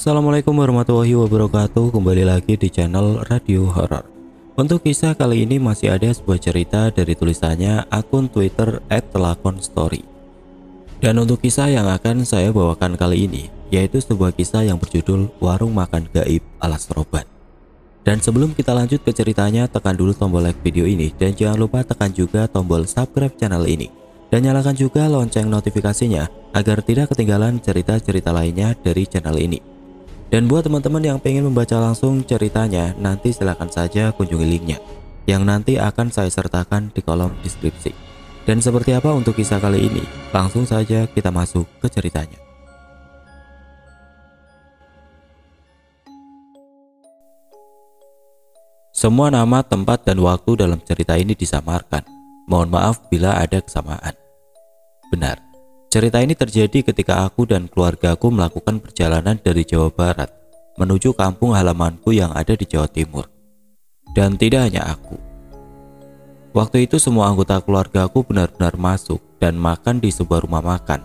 Assalamualaikum warahmatullahi wabarakatuh. Kembali lagi di channel Radio Horor. Untuk kisah kali ini masih ada sebuah cerita dari tulisannya akun Twitter @lakonstory. Dan untuk kisah yang akan saya bawakan kali ini yaitu sebuah kisah yang berjudul Warung Makan Gaib Alas Roban. Dan sebelum kita lanjut ke ceritanya, tekan dulu tombol like video ini dan jangan lupa tekan juga tombol subscribe channel ini. Dan nyalakan juga lonceng notifikasinya agar tidak ketinggalan cerita-cerita lainnya dari channel ini. Dan buat teman-teman yang pengen membaca langsung ceritanya, nanti silahkan saja kunjungi linknya yang nanti akan saya sertakan di kolom deskripsi. Dan seperti apa untuk kisah kali ini? Langsung saja kita masuk ke ceritanya. Semua nama, tempat, dan waktu dalam cerita ini disamarkan. Mohon maaf bila ada kesamaan. Benar, cerita ini terjadi ketika aku dan keluargaku melakukan perjalanan dari Jawa Barat menuju kampung halamanku yang ada di Jawa Timur. Dan tidak hanya aku. Waktu itu semua anggota keluargaku benar-benar masuk dan makan di sebuah rumah makan,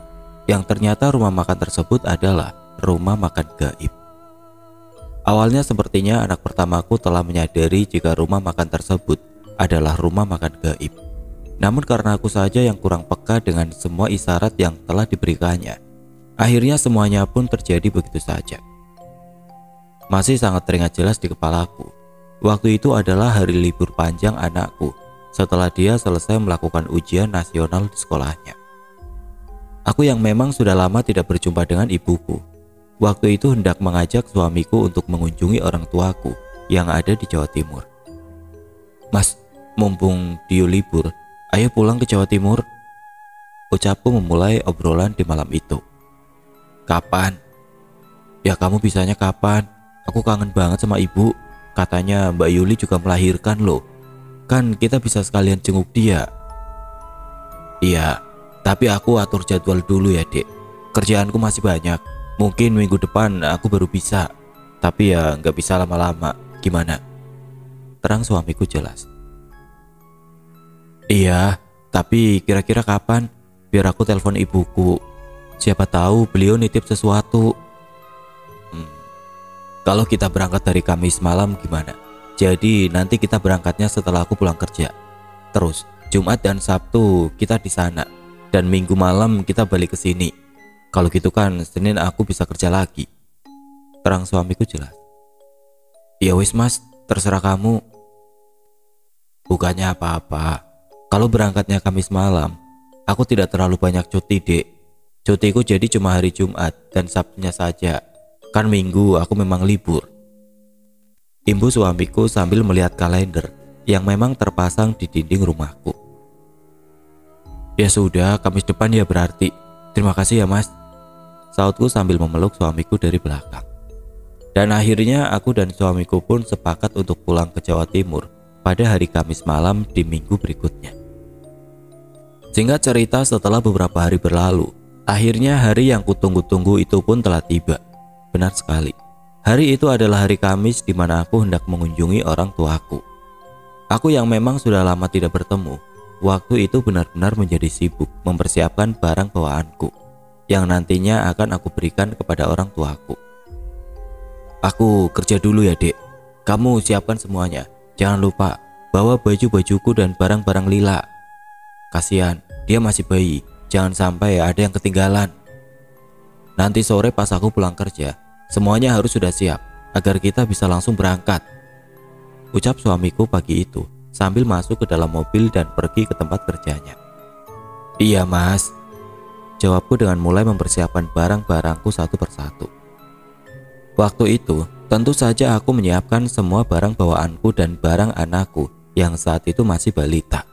yang ternyata rumah makan tersebut adalah rumah makan gaib. Awalnya sepertinya anak pertamaku telah menyadari jika rumah makan tersebut adalah rumah makan gaib. Namun karena aku saja yang kurang peka dengan semua isyarat yang telah diberikannya, akhirnya semuanya pun terjadi begitu saja. Masih sangat teringat jelas di kepalaku. Waktu itu adalah hari libur panjang anakku setelah dia selesai melakukan ujian nasional di sekolahnya. Aku yang memang sudah lama tidak berjumpa dengan ibuku, waktu itu hendak mengajak suamiku untuk mengunjungi orang tuaku yang ada di Jawa Timur. "Mas, mumpung Dio libur, ayo pulang ke Jawa Timur," ucapku memulai obrolan di malam itu. "Kapan?" "Ya kamu bisanya kapan? Aku kangen banget sama ibu. Katanya Mbak Yuli juga melahirkan loh. Kan kita bisa sekalian jenguk dia." "Iya, tapi aku atur jadwal dulu ya dek. Kerjaanku masih banyak. Mungkin minggu depan aku baru bisa. Tapi ya nggak bisa lama-lama. Gimana?" terang suamiku jelas. "Iya, tapi kira-kira kapan? Biar aku telepon ibuku. Siapa tahu beliau nitip sesuatu." "Kalau kita berangkat dari Kamis malam gimana? Jadi nanti kita berangkatnya setelah aku pulang kerja. Terus Jumat dan Sabtu kita di sana. Dan Minggu malam kita balik ke sini. Kalau gitu kan Senin aku bisa kerja lagi," terang suamiku jelas. "Ya wis mas, terserah kamu." "Bukannya apa-apa. Kalau berangkatnya Kamis malam, aku tidak terlalu banyak cuti dek. Cutiku jadi cuma hari Jumat dan Sabtunya saja. Kan Minggu aku memang libur," imbu suamiku sambil melihat kalender yang memang terpasang di dinding rumahku. "Ya sudah, Kamis depan ya berarti. Terima kasih ya mas," sautku sambil memeluk suamiku dari belakang. Dan akhirnya aku dan suamiku pun sepakat untuk pulang ke Jawa Timur pada hari Kamis malam di minggu berikutnya. Singkat cerita, setelah beberapa hari berlalu, akhirnya hari yang kutunggu-tunggu itu pun telah tiba. Benar sekali, hari itu adalah hari Kamis di mana aku hendak mengunjungi orang tuaku. Aku yang memang sudah lama tidak bertemu, waktu itu benar-benar menjadi sibuk mempersiapkan barang bawaanku yang nantinya akan aku berikan kepada orang tuaku. "Aku kerja dulu ya dek. Kamu siapkan semuanya. Jangan lupa bawa baju-bajuku dan barang-barang Lila. Kasihan, dia masih bayi. Jangan sampai ada yang ketinggalan. Nanti sore pas aku pulang kerja, semuanya harus sudah siap agar kita bisa langsung berangkat," ucap suamiku pagi itu sambil masuk ke dalam mobil dan pergi ke tempat kerjanya. "Iya mas," jawabku dengan mulai mempersiapkan barang-barangku satu persatu. Waktu itu tentu saja aku menyiapkan semua barang bawaanku dan barang anakku yang saat itu masih balita.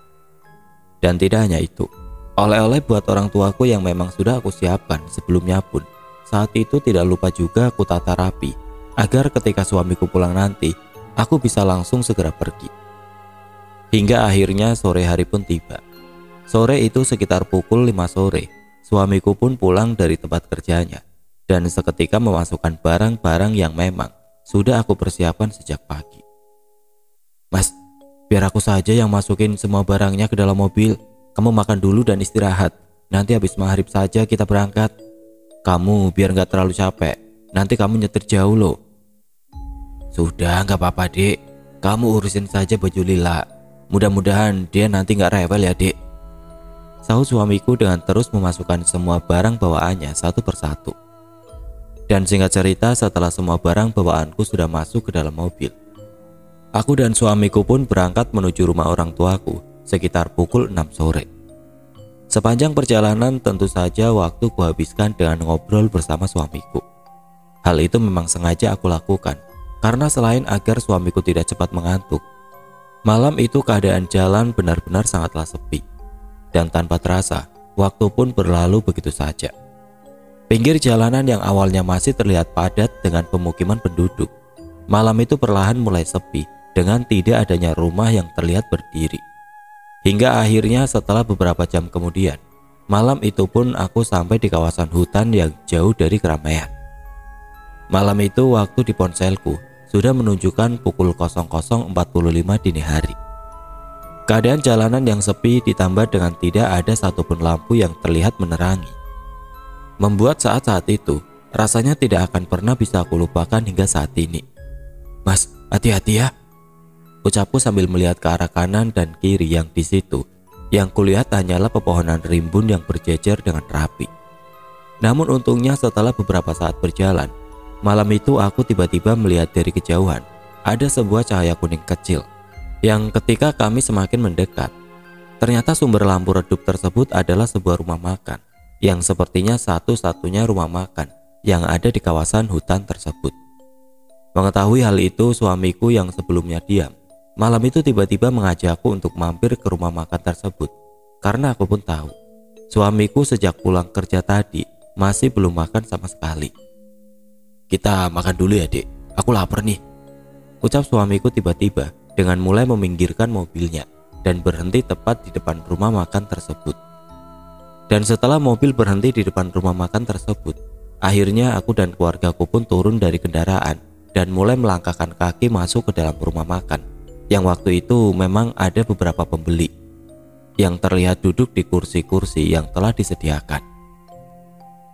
Dan tidak hanya itu, oleh-oleh buat orang tuaku yang memang sudah aku siapkan sebelumnya pun saat itu tidak lupa juga aku tata rapi agar ketika suamiku pulang nanti aku bisa langsung segera pergi. Hingga akhirnya sore hari pun tiba. Sore itu sekitar pukul 5 sore, suamiku pun pulang dari tempat kerjanya dan seketika memasukkan barang-barang yang memang sudah aku persiapkan sejak pagi. "Mas, biar aku saja yang masukin semua barangnya ke dalam mobil. Kamu makan dulu dan istirahat. Nanti habis maghrib saja kita berangkat. Kamu biar gak terlalu capek. nanti kamu nyetir jauh loh. Sudah, nggak apa-apa dek, kamu urusin saja baju Lila. Mudah-mudahan dia nanti nggak rewel ya dek, sahut suamiku dengan terus memasukkan semua barang bawaannya satu persatu. Dan singkat cerita, setelah semua barang bawaanku sudah masuk ke dalam mobil, aku dan suamiku pun berangkat menuju rumah orang tuaku sekitar pukul 6 sore. Sepanjang perjalanan tentu saja waktu kuhabiskan dengan ngobrol bersama suamiku. Hal itu memang sengaja aku lakukan karena selain agar suamiku tidak cepat mengantuk, malam itu keadaan jalan benar-benar sangatlah sepi. Dan tanpa terasa, waktu pun berlalu begitu saja. Pinggir jalanan yang awalnya masih terlihat padat dengan pemukiman penduduk, malam itu perlahan mulai sepi dengan tidak adanya rumah yang terlihat berdiri. Hingga akhirnya setelah beberapa jam kemudian, malam itu pun aku sampai di kawasan hutan yang jauh dari keramaian. Malam itu waktu di ponselku sudah menunjukkan pukul 00.45 dini hari. Keadaan jalanan yang sepi ditambah dengan tidak ada satupun lampu yang terlihat menerangi, membuat saat-saat itu rasanya tidak akan pernah bisa aku lupakan hingga saat ini. Mas, hati-hati ya, ucapku sambil melihat ke arah kanan dan kiri yang di situ yang kulihat hanyalah pepohonan rimbun yang berjejer dengan rapi. Namun untungnya setelah beberapa saat berjalan, malam itu aku tiba-tiba melihat dari kejauhan ada sebuah cahaya kuning kecil yang ketika kami semakin mendekat, ternyata sumber lampu redup tersebut adalah sebuah rumah makan yang sepertinya satu-satunya rumah makan yang ada di kawasan hutan tersebut. Mengetahui hal itu, suamiku yang sebelumnya diam, malam itu tiba-tiba mengajakku untuk mampir ke rumah makan tersebut. Karena aku pun tahu, suamiku sejak pulang kerja tadi masih belum makan sama sekali. Kita makan dulu ya dek, aku lapar nih, ucap suamiku tiba-tiba dengan mulai meminggirkan mobilnya dan berhenti tepat di depan rumah makan tersebut. Dan setelah mobil berhenti di depan rumah makan tersebut, akhirnya aku dan keluargaku pun turun dari kendaraan dan mulai melangkahkan kaki masuk ke dalam rumah makan yang waktu itu memang ada beberapa pembeli yang terlihat duduk di kursi-kursi yang telah disediakan.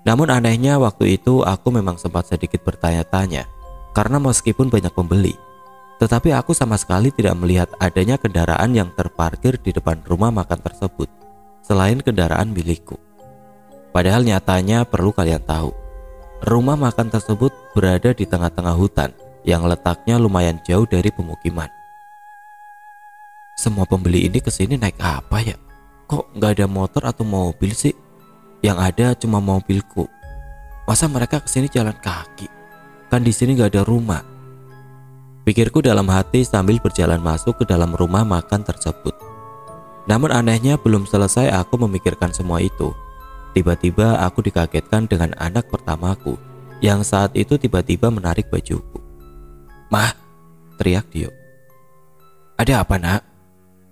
Namun anehnya waktu itu aku memang sempat sedikit bertanya-tanya karena meskipun banyak pembeli, tetapi aku sama sekali tidak melihat adanya kendaraan yang terparkir di depan rumah makan tersebut selain kendaraan milikku. Padahal nyatanya perlu kalian tahu, rumah makan tersebut berada di tengah-tengah hutan yang letaknya lumayan jauh dari pemukiman. Semua pembeli ini kesini naik apa ya? Kok nggak ada motor atau mobil sih? Yang ada cuma mobilku. Masa mereka kesini jalan kaki? Kan di sini nggak ada rumah. Pikirku dalam hati sambil berjalan masuk ke dalam rumah makan tersebut. Namun anehnya belum selesai aku memikirkan semua itu, tiba-tiba aku dikagetkan dengan anak pertamaku yang saat itu tiba-tiba menarik bajuku. "Mah," teriak Dio. "Ada apa nak?"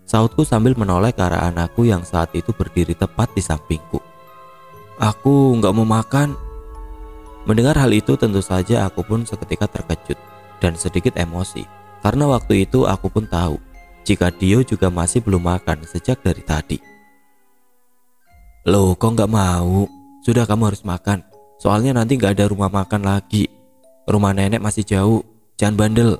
sahutku sambil menoleh ke arah anakku yang saat itu berdiri tepat di sampingku. "Aku nggak mau makan." Mendengar hal itu tentu saja aku pun seketika terkejut dan sedikit emosi karena waktu itu aku pun tahu jika Dio juga masih belum makan sejak dari tadi. "Loh kok nggak mau? Sudah kamu harus makan, soalnya nanti nggak ada rumah makan lagi. Rumah nenek masih jauh, jangan bandel,"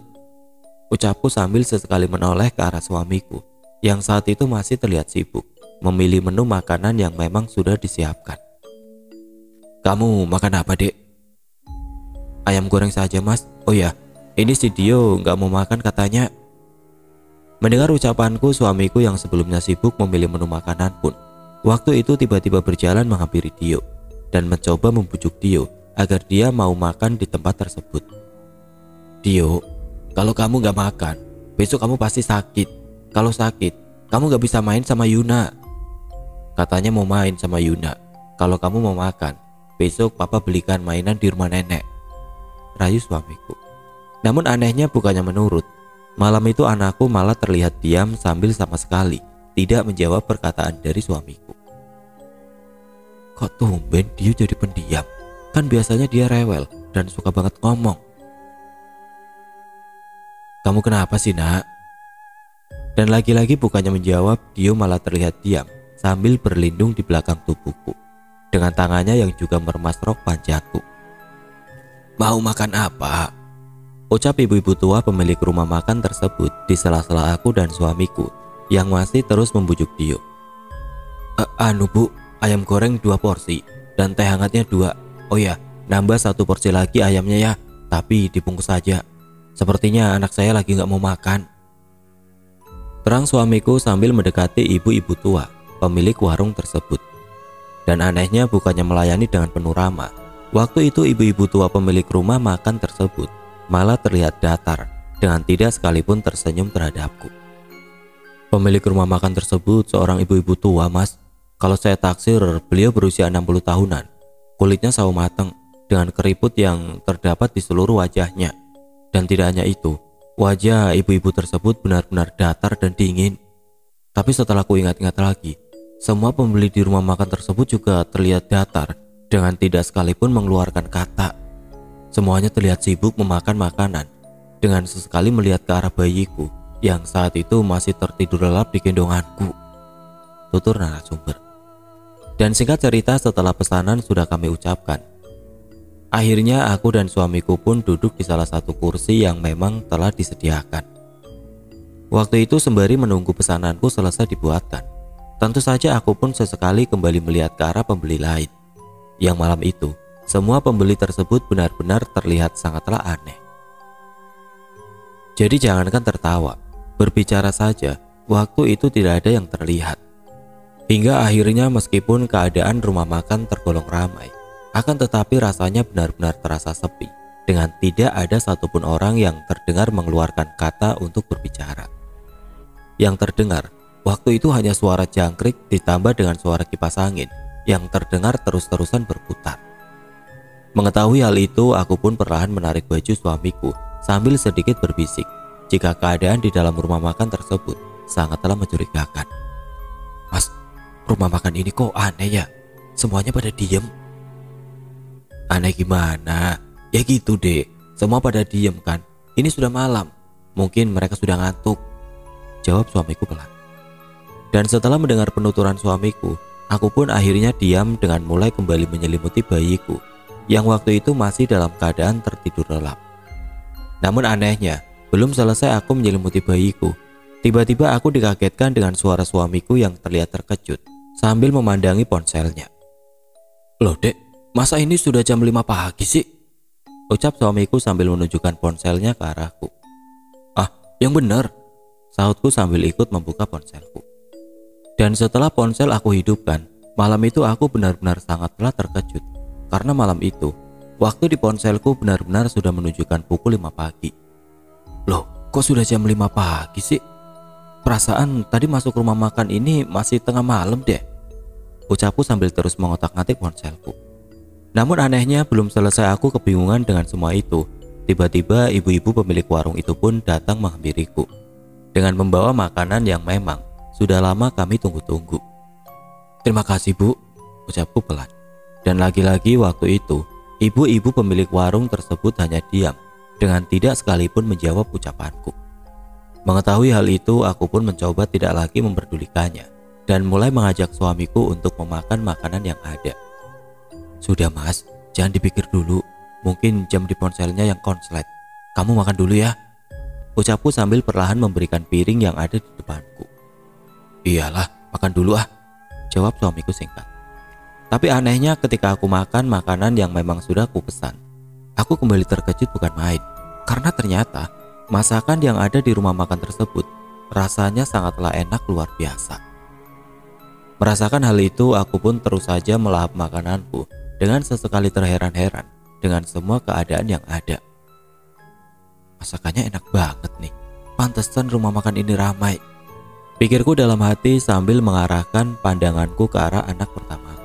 ucapku sambil sesekali menoleh ke arah suamiku yang saat itu masih terlihat sibuk memilih menu makanan yang memang sudah disiapkan. "Kamu makan apa dek?" "Ayam goreng saja mas. Oh ya, ini si Dio nggak mau makan katanya." Mendengar ucapanku, suamiku yang sebelumnya sibuk memilih menu makanan pun waktu itu tiba-tiba berjalan menghampiri Dio dan mencoba membujuk Dio agar dia mau makan di tempat tersebut. "Dio, kalau kamu gak makan, besok kamu pasti sakit. Kalau sakit, kamu gak bisa main sama Yuna." Katanya mau main sama Yuna. "Kalau kamu mau makan, besok papa belikan mainan di rumah nenek," rayu suamiku. Namun anehnya bukannya menurut, malam itu anakku malah terlihat diam sambil sama sekali tidak menjawab perkataan dari suamiku. Kok tumben dia jadi pendiam? Kan biasanya dia rewel dan suka banget ngomong. "Kamu kenapa sih nak?" Dan lagi-lagi bukannya menjawab, Dio malah terlihat diam sambil berlindung di belakang tubuhku dengan tangannya yang juga meremas rok panjangku. Mau makan apa? Ucap ibu-ibu tua pemilik rumah makan tersebut di sela-sela aku dan suamiku yang masih terus membujuk Dio. Anu bu, ayam goreng 2 porsi dan teh hangatnya 2. Oh ya, nambah 1 porsi lagi ayamnya ya, tapi dibungkus saja. Sepertinya anak saya lagi gak mau makan. Terang suamiku sambil mendekati ibu-ibu tua pemilik warung tersebut. Dan anehnya bukannya melayani dengan penuh ramah, waktu itu ibu-ibu tua pemilik rumah makan tersebut malah terlihat datar dengan tidak sekalipun tersenyum terhadapku. Pemilik rumah makan tersebut seorang ibu-ibu tua, Mas. Kalau saya taksir, beliau berusia 60 tahunan. Kulitnya sawo mateng dengan keriput yang terdapat di seluruh wajahnya. Dan tidak hanya itu, wajah ibu-ibu tersebut benar-benar datar dan dingin. Tapi setelah ku ingat-ingat lagi, semua pembeli di rumah makan tersebut juga terlihat datar dengan tidak sekalipun mengeluarkan kata. Semuanya terlihat sibuk memakan makanan, dengan sesekali melihat ke arah bayiku yang saat itu masih tertidur lelap di gendonganku. Tutur narasumber. Dan singkat cerita, setelah pesanan sudah kami ucapkan, akhirnya aku dan suamiku pun duduk di salah satu kursi yang memang telah disediakan. Waktu itu sembari menunggu pesananku selesai dibuatkan, tentu saja aku pun sesekali kembali melihat ke arah pembeli lain. Yang malam itu semua pembeli tersebut benar-benar terlihat sangatlah aneh. Jadi jangankan tertawa, berbicara saja, waktu itu tidak ada yang terlihat. Hingga akhirnya meskipun keadaan rumah makan tergolong ramai, akan tetapi rasanya benar-benar terasa sepi, dengan tidak ada satupun orang yang terdengar mengeluarkan kata untuk berbicara. Yang terdengar, waktu itu hanya suara jangkrik ditambah dengan suara kipas angin yang terdengar terus-terusan berputar. Mengetahui hal itu, aku pun perlahan menarik baju suamiku sambil sedikit berbisik jika keadaan di dalam rumah makan tersebut sangatlah mencurigakan. Mas, rumah makan ini kok aneh ya? Semuanya pada diem. Aneh gimana? Ya gitu deh, semua pada diem kan. Ini sudah malam, mungkin mereka sudah ngantuk, jawab suamiku pelan. Dan setelah mendengar penuturan suamiku, aku pun akhirnya diam dengan mulai kembali menyelimuti bayiku yang waktu itu masih dalam keadaan tertidur lelap. Namun anehnya, belum selesai aku menyelimuti bayiku, tiba-tiba aku dikagetkan dengan suara suamiku yang terlihat terkejut sambil memandangi ponselnya. Loh dek, masa ini sudah jam 5 pagi sih? Ucap suamiku sambil menunjukkan ponselnya ke arahku. Ah, yang benar, sahutku sambil ikut membuka ponselku. Dan setelah ponsel aku hidupkan, malam itu aku benar-benar sangatlah terkejut. Karena malam itu, waktu di ponselku benar-benar sudah menunjukkan pukul 5 pagi. Loh, kok sudah jam 5 pagi sih? Perasaan tadi masuk rumah makan ini masih tengah malam deh, ucapku sambil terus mengotak-ngatik ponselku. Namun anehnya belum selesai aku kebingungan dengan semua itu, tiba-tiba ibu-ibu pemilik warung itu pun datang menghampiriku dengan membawa makanan yang memang sudah lama kami tunggu-tunggu. Terima kasih bu, ucapku pelan. Dan lagi-lagi waktu itu, ibu-ibu pemilik warung tersebut hanya diam dengan tidak sekalipun menjawab ucapanku. Mengetahui hal itu, aku pun mencoba tidak lagi memperdulikannya dan mulai mengajak suamiku untuk memakan makanan yang ada. Sudah mas, jangan dipikir dulu, mungkin jam di ponselnya yang konslet. Kamu makan dulu ya, ucapku sambil perlahan memberikan piring yang ada di depanku. Iyalah, makan dulu ah, jawab suamiku singkat. Tapi anehnya ketika aku makan makanan yang memang sudah aku pesan, aku kembali terkejut bukan main. Karena ternyata masakan yang ada di rumah makan tersebut rasanya sangatlah enak luar biasa. Merasakan hal itu, aku pun terus saja melahap makananku dengan sesekali terheran-heran dengan semua keadaan yang ada. Masakannya enak banget nih, pantesan rumah makan ini ramai, pikirku dalam hati sambil mengarahkan pandanganku ke arah anak pertamaku.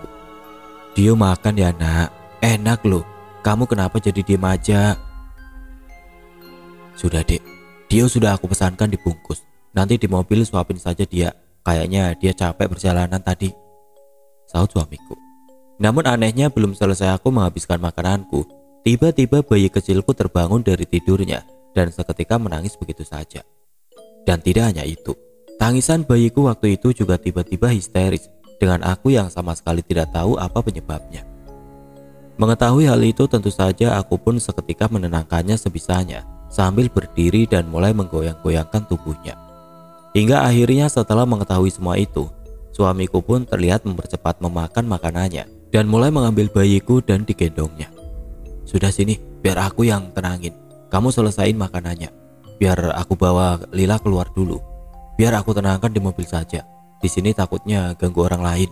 Dio makan ya nak, enak loh, kamu kenapa jadi diem aja? Sudah dek, Dio sudah aku pesankan dibungkus, nanti di mobil suapin saja dia, kayaknya dia capek perjalanan tadi, sahut suamiku. Namun anehnya belum selesai aku menghabiskan makananku, tiba-tiba bayi kecilku terbangun dari tidurnya dan seketika menangis begitu saja. Dan tidak hanya itu, tangisan bayiku waktu itu juga tiba-tiba histeris dengan aku yang sama sekali tidak tahu apa penyebabnya. Mengetahui hal itu tentu saja aku pun seketika menenangkannya sebisanya sambil berdiri dan mulai menggoyang-goyangkan tubuhnya. Hingga akhirnya setelah mengetahui semua itu, suamiku pun terlihat mempercepat memakan makanannya dan mulai mengambil bayiku dan digendongnya. Sudah sini, biar aku yang tenangin. Kamu selesain makanannya. Biar aku bawa Lila keluar dulu. Biar aku tenangkan di mobil saja. Di sini takutnya ganggu orang lain.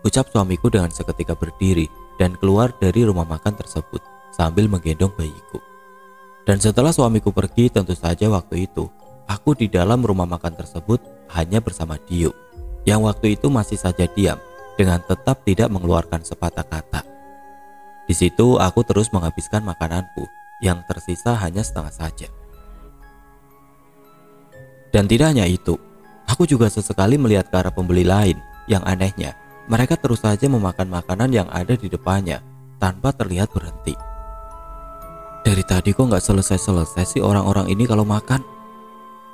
Ucap suamiku dengan seketika berdiri dan keluar dari rumah makan tersebut sambil menggendong bayiku. Dan setelah suamiku pergi, tentu saja waktu itu aku di dalam rumah makan tersebut hanya bersama Dio, yang waktu itu masih saja diam dengan tetap tidak mengeluarkan sepatah kata. Di situ aku terus menghabiskan makananku yang tersisa hanya setengah saja. Dan tidak hanya itu, aku juga sesekali melihat ke arah pembeli lain yang anehnya mereka terus saja memakan makanan yang ada di depannya tanpa terlihat berhenti. Dari tadi kok nggak selesai-selesai sih orang-orang ini kalau makan?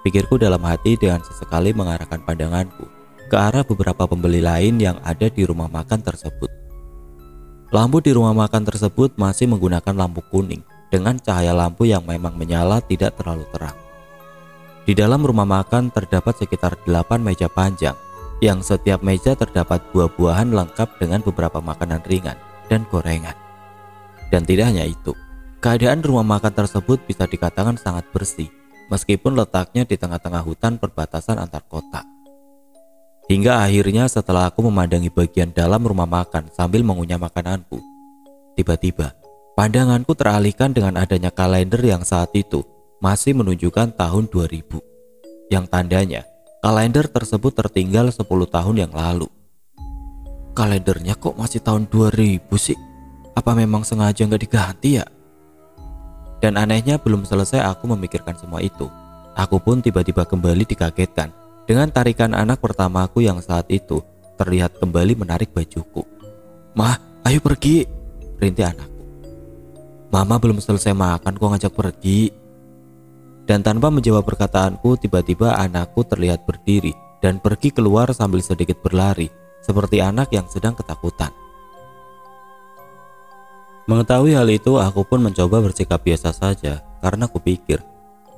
Pikirku dalam hati dengan sesekali mengarahkan pandanganku ke arah beberapa pembeli lain yang ada di rumah makan tersebut. Lampu di rumah makan tersebut masih menggunakan lampu kuning dengan cahaya lampu yang memang menyala tidak terlalu terang. Di dalam rumah makan terdapat sekitar 8 meja panjang, yang setiap meja terdapat buah-buahan lengkap dengan beberapa makanan ringan dan gorengan. Dan tidak hanya itu, keadaan rumah makan tersebut bisa dikatakan sangat bersih, meskipun letaknya di tengah-tengah hutan perbatasan antar kota. Hingga akhirnya setelah aku memandangi bagian dalam rumah makan sambil mengunyah makananku, tiba-tiba pandanganku teralihkan dengan adanya kalender yang saat itu masih menunjukkan tahun 2000, yang tandanya kalender tersebut tertinggal 10 tahun yang lalu. Kalendernya kok masih tahun 2000 sih? Apa memang sengaja nggak diganti ya? Dan anehnya belum selesai aku memikirkan semua itu, aku pun tiba-tiba kembali dikagetkan dengan tarikan anak pertamaku yang saat itu terlihat kembali menarik bajuku. "Mah, ayo pergi," perintah anakku. "Mama belum selesai makan kok ngajak pergi." Dan tanpa menjawab perkataanku, tiba-tiba anakku terlihat berdiri dan pergi keluar sambil sedikit berlari, seperti anak yang sedang ketakutan. Mengetahui hal itu, aku pun mencoba bersikap biasa saja karena kupikir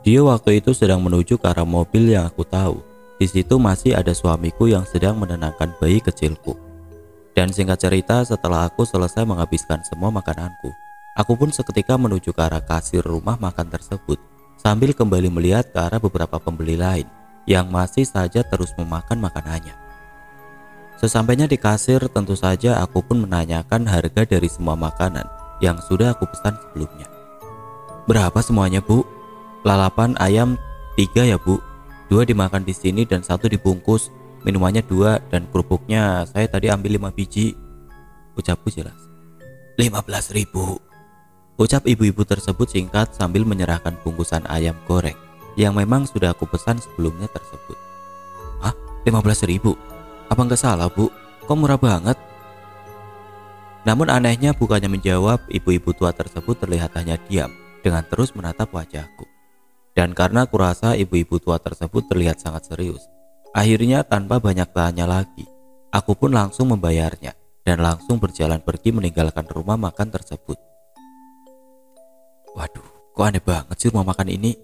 dia waktu itu sedang menuju ke arah mobil yang aku tahu. Di situ masih ada suamiku yang sedang menenangkan bayi kecilku. Dan singkat cerita, setelah aku selesai menghabiskan semua makananku, aku pun seketika menuju ke arah kasir rumah makan tersebut, sambil kembali melihat ke arah beberapa pembeli lain yang masih saja terus memakan makanannya. Sesampainya di kasir, tentu saja aku pun menanyakan harga dari semua makanan yang sudah aku pesan sebelumnya. "Berapa semuanya, Bu?" "Lalapan ayam 3 ya, Bu. 2 dimakan di sini dan 1 dibungkus. Minumannya 2 dan kerupuknya saya tadi ambil 5 biji." Ucapku jelas. 15.000. Ucap ibu-ibu tersebut singkat sambil menyerahkan bungkusan ayam goreng yang memang sudah aku pesan sebelumnya tersebut. "Hah? 15.000? Apa nggak salah, Bu? Kok murah banget?" Namun anehnya bukannya menjawab, ibu-ibu tua tersebut terlihat hanya diam dengan terus menatap wajahku. Dan karena kurasa ibu-ibu tua tersebut terlihat sangat serius, akhirnya tanpa banyak tanya lagi, aku pun langsung membayarnya dan langsung berjalan pergi meninggalkan rumah makan tersebut. Waduh, kok aneh banget sih rumah makan ini?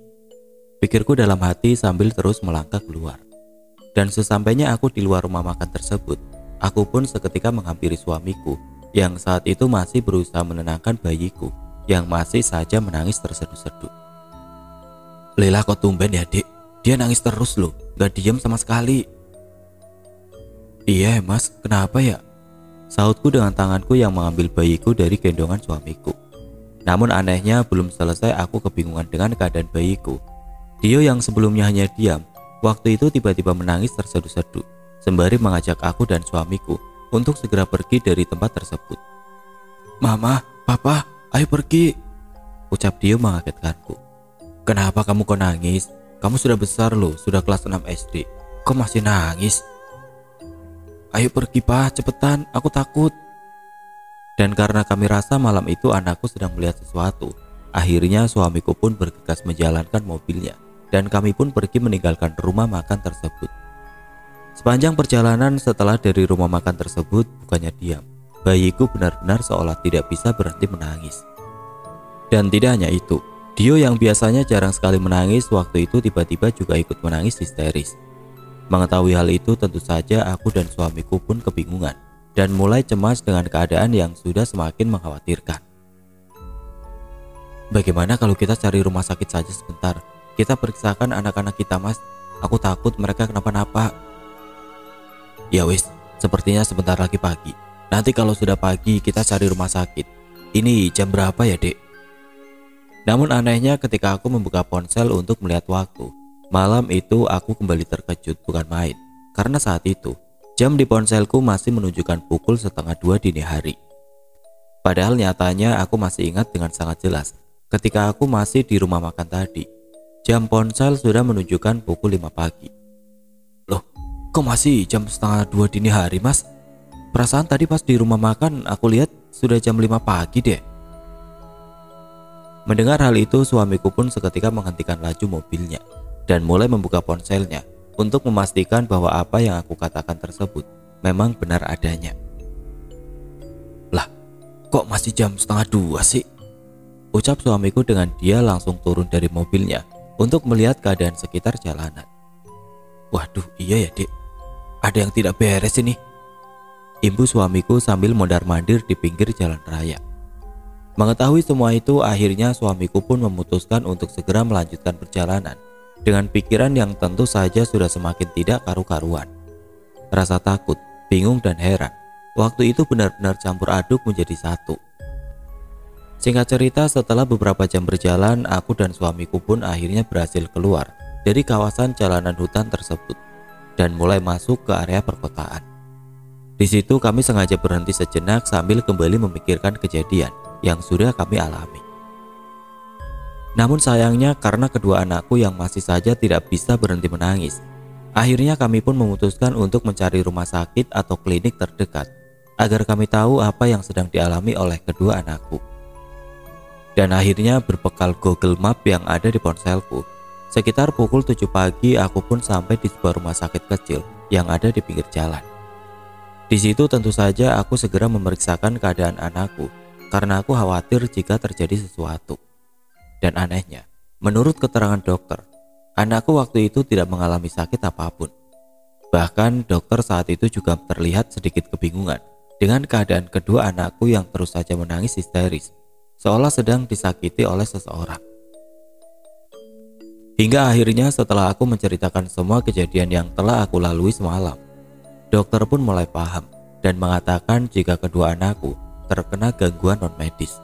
Pikirku dalam hati sambil terus melangkah keluar. Dan sesampainya aku di luar rumah makan tersebut, aku pun seketika menghampiri suamiku yang saat itu masih berusaha menenangkan bayiku yang masih saja menangis terseduh-seduh. "Lila, kok tumben ya, Dek? Dia nangis terus loh, gak diem sama sekali." "Iya Mas, kenapa ya?" Sautku dengan tanganku yang mengambil bayiku dari gendongan suamiku. Namun anehnya belum selesai aku kebingungan dengan keadaan bayiku, Dio yang sebelumnya hanya diam, waktu itu tiba-tiba menangis terseduh-seduh, sembari mengajak aku dan suamiku untuk segera pergi dari tempat tersebut. "Mama, Papa, ayo pergi," ucap Dio mengagetkanku. "Kenapa kamu kok nangis? Kamu sudah besar loh, sudah kelas 6 SD. Kok masih nangis?" "Ayo pergi, Pak, cepetan, aku takut." Dan karena kami rasa malam itu anakku sedang melihat sesuatu, akhirnya suamiku pun bergegas menjalankan mobilnya dan kami pun pergi meninggalkan rumah makan tersebut. Sepanjang perjalanan setelah dari rumah makan tersebut, bukannya diam, bayiku benar-benar seolah tidak bisa berhenti menangis. Dan tidak hanya itu, Dio yang biasanya jarang sekali menangis waktu itu tiba-tiba juga ikut menangis histeris. Mengetahui hal itu tentu saja aku dan suamiku pun kebingungan dan mulai cemas dengan keadaan yang sudah semakin mengkhawatirkan. Bagaimana kalau kita cari rumah sakit saja sebentar? Kita periksakan anak-anak kita, Mas. Aku takut mereka kenapa-napa. Ya wis, sepertinya sebentar lagi pagi. Nanti kalau sudah pagi kita cari rumah sakit. Ini jam berapa ya, Dek? Namun anehnya ketika aku membuka ponsel untuk melihat waktu, malam itu aku kembali terkejut bukan main. Karena saat itu, jam di ponselku masih menunjukkan pukul 1:30 dini hari. Padahal nyatanya aku masih ingat dengan sangat jelas ketika aku masih di rumah makan tadi. Jam ponsel sudah menunjukkan pukul 5 pagi. Loh, kok masih jam 1:30 dini hari, Mas? Perasaan tadi pas di rumah makan aku lihat sudah jam 5 pagi deh. Mendengar hal itu, suamiku pun seketika menghentikan laju mobilnya dan mulai membuka ponselnya untuk memastikan bahwa apa yang aku katakan tersebut memang benar adanya. Lah, kok masih jam 1:30 sih? Ucap suamiku dengan dia langsung turun dari mobilnya untuk melihat keadaan sekitar jalanan. Waduh, iya ya, Dek. Ada yang tidak beres ini. Imbu suamiku sambil mondar-mandir di pinggir jalan raya. Mengetahui semua itu, akhirnya suamiku pun memutuskan untuk segera melanjutkan perjalanan dengan pikiran yang tentu saja sudah semakin tidak karu-karuan. Rasa takut, bingung dan heran waktu itu benar-benar campur aduk menjadi satu. Singkat cerita, setelah beberapa jam berjalan, aku dan suamiku pun akhirnya berhasil keluar dari kawasan jalanan hutan tersebut dan mulai masuk ke area perkotaan. Di situ kami sengaja berhenti sejenak sambil kembali memikirkan kejadian yang sudah kami alami. Namun sayangnya karena kedua anakku yang masih saja tidak bisa berhenti menangis, akhirnya kami pun memutuskan untuk mencari rumah sakit atau klinik terdekat agar kami tahu apa yang sedang dialami oleh kedua anakku. Dan akhirnya berbekal Google Map yang ada di ponselku, sekitar pukul 7 pagi aku pun sampai di sebuah rumah sakit kecil yang ada di pinggir jalan. Di situ tentu saja aku segera memeriksakan keadaan anakku karena aku khawatir jika terjadi sesuatu. Dan anehnya, menurut keterangan dokter, anakku waktu itu tidak mengalami sakit apapun. Bahkan dokter saat itu juga terlihat sedikit kebingungan dengan keadaan kedua anakku yang terus saja menangis histeris, seolah sedang disakiti oleh seseorang. Hingga akhirnya setelah aku menceritakan semua kejadian yang telah aku lalui semalam, dokter pun mulai paham dan mengatakan jika kedua anakku terkena gangguan non-medis.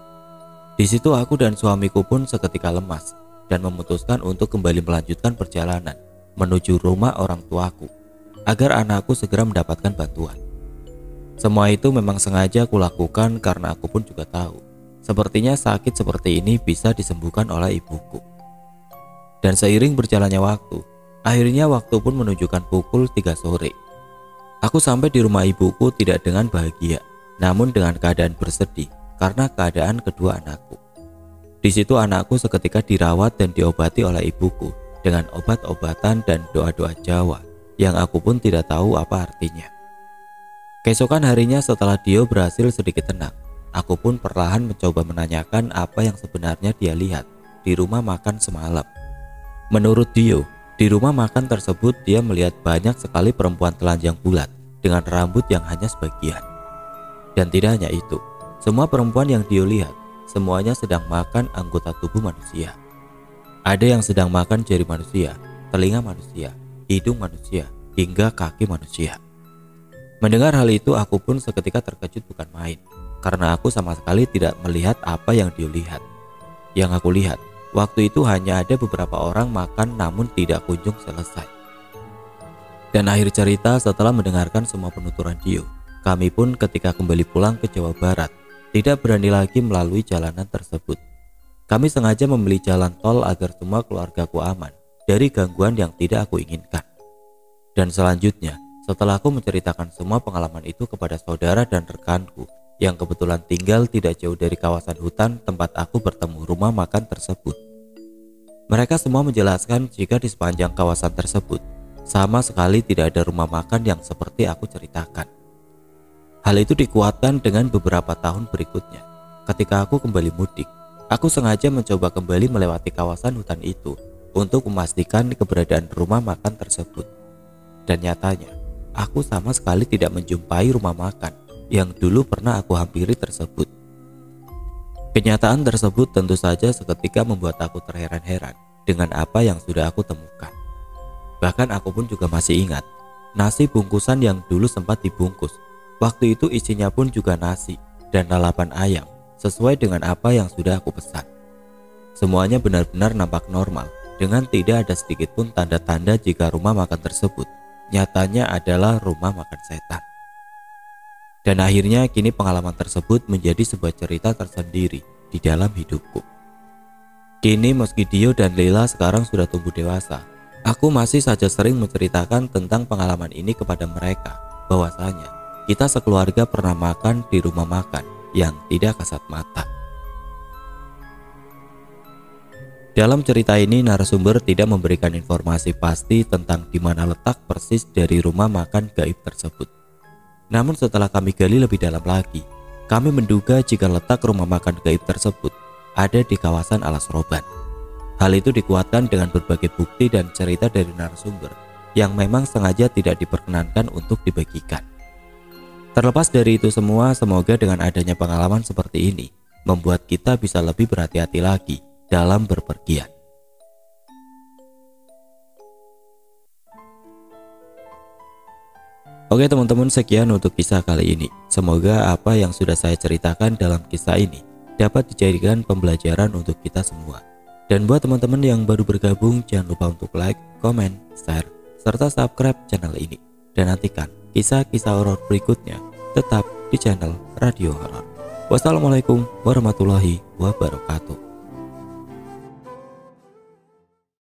Di situ aku dan suamiku pun seketika lemas dan memutuskan untuk kembali melanjutkan perjalanan menuju rumah orang tuaku agar anakku segera mendapatkan bantuan. Semua itu memang sengaja aku lakukan karena aku pun juga tahu sepertinya sakit seperti ini bisa disembuhkan oleh ibuku. Dan seiring berjalannya waktu, akhirnya waktu pun menunjukkan pukul 3 sore. Aku sampai di rumah ibuku tidak dengan bahagia, namun dengan keadaan bersedih karena keadaan kedua anakku. Di situ anakku seketika dirawat dan diobati oleh ibuku dengan obat-obatan dan doa-doa Jawa yang aku pun tidak tahu apa artinya. Keesokan harinya setelah Dio berhasil sedikit tenang, aku pun perlahan mencoba menanyakan apa yang sebenarnya dia lihat di rumah makan semalam. Menurut Dio, di rumah makan tersebut dia melihat banyak sekali perempuan telanjang bulat dengan rambut yang hanya sebagian. Dan tidak hanya itu, semua perempuan yang Dio lihat semuanya sedang makan anggota tubuh manusia. Ada yang sedang makan jari manusia, telinga manusia, hidung manusia, hingga kaki manusia. Mendengar hal itu aku pun seketika terkejut bukan main, karena aku sama sekali tidak melihat apa yang Dio lihat. Yang aku lihat waktu itu hanya ada beberapa orang makan namun tidak kunjung selesai. Dan akhir cerita, setelah mendengarkan semua penuturan Dio, kami pun ketika kembali pulang ke Jawa Barat tidak berani lagi melalui jalanan tersebut. Kami sengaja memilih jalan tol agar semua keluargaku aman dari gangguan yang tidak aku inginkan. Dan selanjutnya, setelah aku menceritakan semua pengalaman itu kepada saudara dan rekanku yang kebetulan tinggal tidak jauh dari kawasan hutan tempat aku bertemu rumah makan tersebut, mereka semua menjelaskan jika di sepanjang kawasan tersebut sama sekali tidak ada rumah makan yang seperti aku ceritakan. Hal itu dikuatkan dengan beberapa tahun berikutnya. Ketika aku kembali mudik, aku sengaja mencoba kembali melewati kawasan hutan itu untuk memastikan keberadaan rumah makan tersebut. Dan nyatanya, aku sama sekali tidak menjumpai rumah makan yang dulu pernah aku hampiri tersebut. Kenyataan tersebut tentu saja seketika membuat aku terheran-heran dengan apa yang sudah aku temukan. Bahkan aku pun juga masih ingat, nasi bungkusan yang dulu sempat dibungkus, waktu itu isinya pun juga nasi dan lalapan ayam sesuai dengan apa yang sudah aku pesan. Semuanya benar-benar nampak normal, dengan tidak ada sedikit pun tanda-tanda jika rumah makan tersebut nyatanya adalah rumah makan setan. Dan akhirnya kini pengalaman tersebut menjadi sebuah cerita tersendiri di dalam hidupku. Kini meski Dio dan Leila sekarang sudah tumbuh dewasa, aku masih saja sering menceritakan tentang pengalaman ini kepada mereka, bahwasanya kita sekeluarga pernah makan di rumah makan yang tidak kasat mata. Dalam cerita ini narasumber tidak memberikan informasi pasti tentang di mana letak persis dari rumah makan gaib tersebut. Namun setelah kami gali lebih dalam lagi, kami menduga jika letak rumah makan gaib tersebut ada di kawasan Alas Roban. Hal itu dikuatkan dengan berbagai bukti dan cerita dari narasumber yang memang sengaja tidak diperkenankan untuk dibagikan. Terlepas dari itu semua, semoga dengan adanya pengalaman seperti ini membuat kita bisa lebih berhati-hati lagi dalam berpergian. Oke teman-teman, sekian untuk kisah kali ini. Semoga apa yang sudah saya ceritakan dalam kisah ini dapat dijadikan pembelajaran untuk kita semua. Dan buat teman-teman yang baru bergabung, jangan lupa untuk like, komen, share, serta subscribe channel ini. Dan nantikan kisah-kisah horor berikutnya tetap di channel Radio Horor. Wassalamualaikum warahmatullahi wabarakatuh.